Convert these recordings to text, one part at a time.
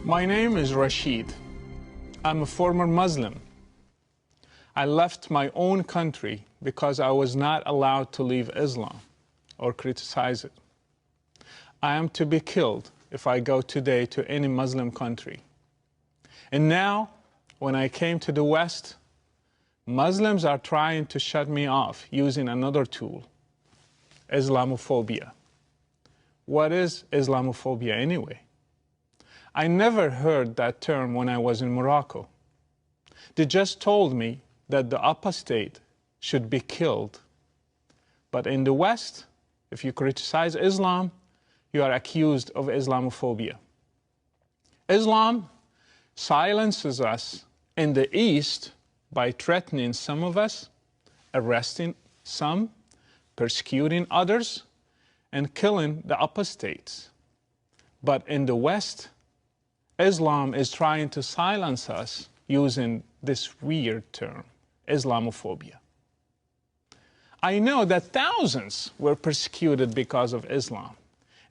My name is Rashid. I'm a former Muslim. I left my own country because I was not allowed to leave Islam or criticize it. I am to be killed if I go today to any Muslim country. And now, when I came to the West, Muslims are trying to shut me off using another tool, Islamophobia. What is Islamophobia anyway? I never heard that term when I was in Morocco. They just told me that the apostate should be killed. But in the West, if you criticize Islam, you are accused of Islamophobia. Islam silences us in the East by threatening some of us, arresting some, persecuting others, and killing the apostates. But in the West, Islam is trying to silence us using this weird term, Islamophobia. I know that thousands were persecuted because of Islam,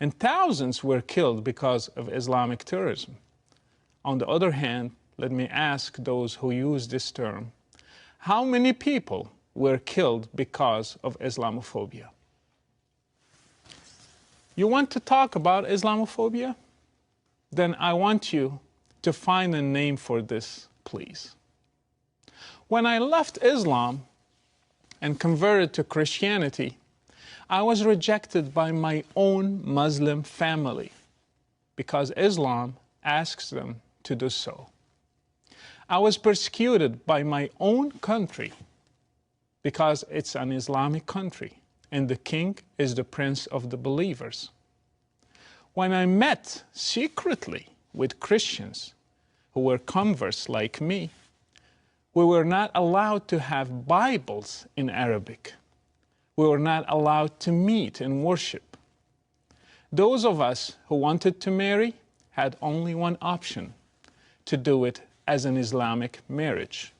and thousands were killed because of Islamic terrorism. On the other hand, let me ask those who use this term, how many people were killed because of Islamophobia? You want to talk about Islamophobia? Then I want you to find a name for this, please. When I left Islam and converted to Christianity, I was rejected by my own Muslim family because Islam asks them to do so. I was persecuted by my own country because it's an Islamic country and the king is the prince of the believers. When I met secretly with Christians who were converts like me, we were not allowed to have Bibles in Arabic. We were not allowed to meet and worship. Those of us who wanted to marry had only one option, to do it as an Islamic marriage.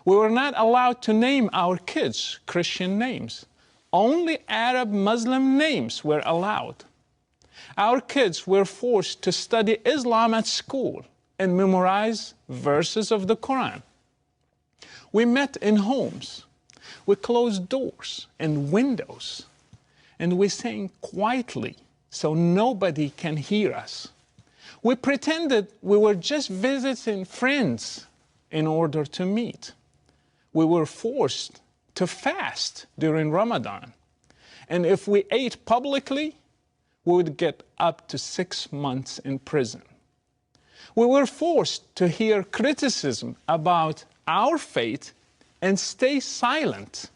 We were not allowed to name our kids Christian names. Only Arab Muslim names were allowed. Our kids were forced to study Islam at school and memorize verses of the Quran. We met in homes. We closed doors and windows. And we sang quietly so nobody can hear us. We pretended we were just visiting friends in order to meet. We were forced to fast during Ramadan. And if we ate publicly, we would get up to 6 months in prison. We were forced to hear criticism about our faith and stay silent,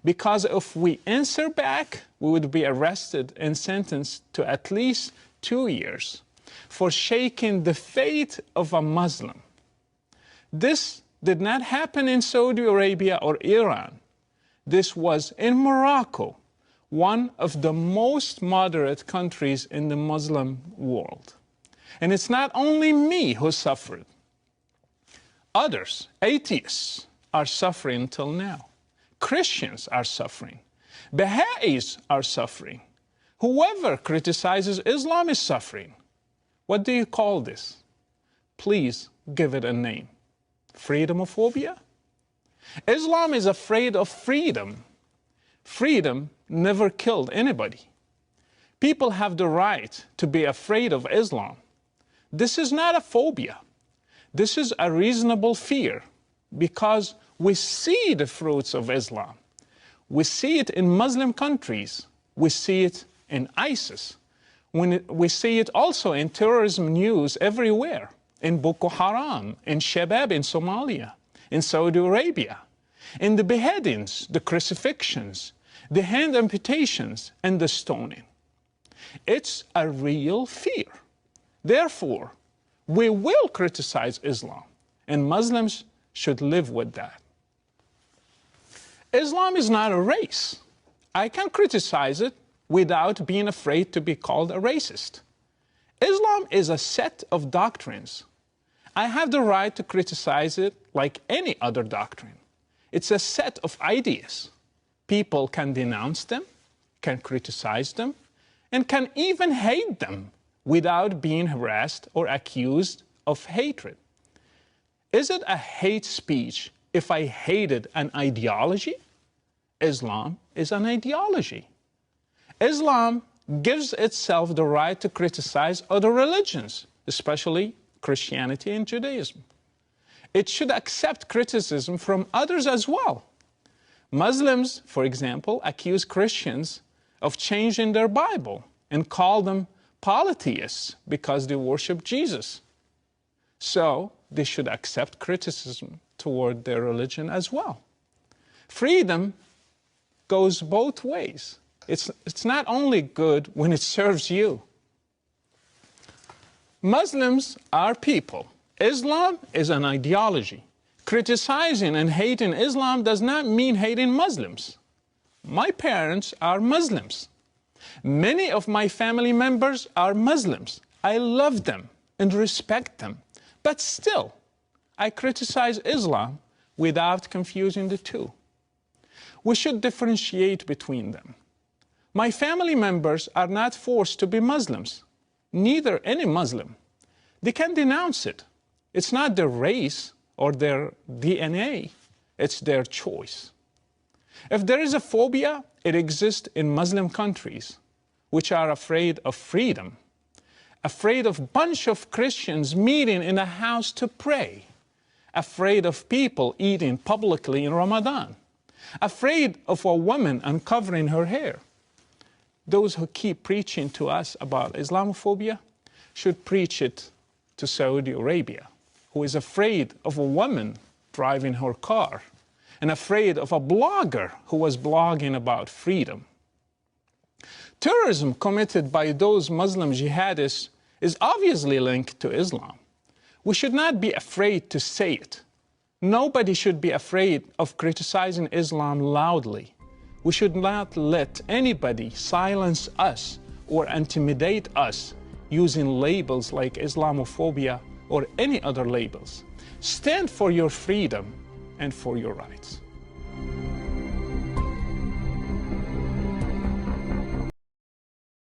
because if we answer back, we would be arrested and sentenced to at least 2 years for shaking the faith of a Muslim. This did not happen in Saudi Arabia or Iran. This was in Morocco, one of the most moderate countries in the Muslim world. And it's not only me who suffered. Others, atheists, are suffering till now. Christians are suffering. Baha'is are suffering. Whoever criticizes Islam is suffering. What do you call this? Please give it a name. Freedomophobia? Islam is afraid of freedom. Freedom never killed anybody. People have the right to be afraid of Islam. This is not a phobia. This is a reasonable fear because we see the fruits of Islam. We see it in Muslim countries. We see it in ISIS. We see it also in terrorism news everywhere, in Boko Haram, in Shabab in Somalia, in Saudi Arabia, in the beheadings, the crucifixions, the hand amputations, and the stoning. It's a real fear. Therefore, we will criticize Islam, and Muslims should live with that. Islam is not a race. I can criticize it without being afraid to be called a racist. Islam is a set of doctrines. I have the right to criticize it like any other doctrine. It's a set of ideas. People can denounce them, can criticize them, and can even hate them without being harassed or accused of hatred. Is it a hate speech if I hated an ideology? Islam is an ideology. Islam gives itself the right to criticize other religions, especially Christianity and Judaism. It should accept criticism from others as well. Muslims, for example, accuse Christians of changing their Bible and call them polytheists because they worship Jesus. So they should accept criticism toward their religion as well. Freedom goes both ways. It's not only good when it serves you. Muslims are people. Islam is an ideology. Criticizing and hating Islam does not mean hating Muslims. My parents are Muslims. Many of my family members are Muslims. I love them and respect them. But still, I criticize Islam without confusing the two. We should differentiate between them. My family members are not forced to be Muslims, neither any Muslim. They can denounce it. It's not their race or their DNA, it's their choice. If there is a phobia, it exists in Muslim countries, which are afraid of freedom, afraid of a bunch of Christians meeting in a house to pray, afraid of people eating publicly in Ramadan, afraid of a woman uncovering her hair. Those who keep preaching to us about Islamophobia should preach it to Saudi Arabia, who is afraid of a woman driving her car and afraid of a blogger who was blogging about freedom. Terrorism committed by those Muslim jihadists is obviously linked to Islam. We should not be afraid to say it. Nobody should be afraid of criticizing Islam loudly. We should not let anybody silence us or intimidate us using labels like Islamophobia or any other labels. Stand for your freedom and for your rights.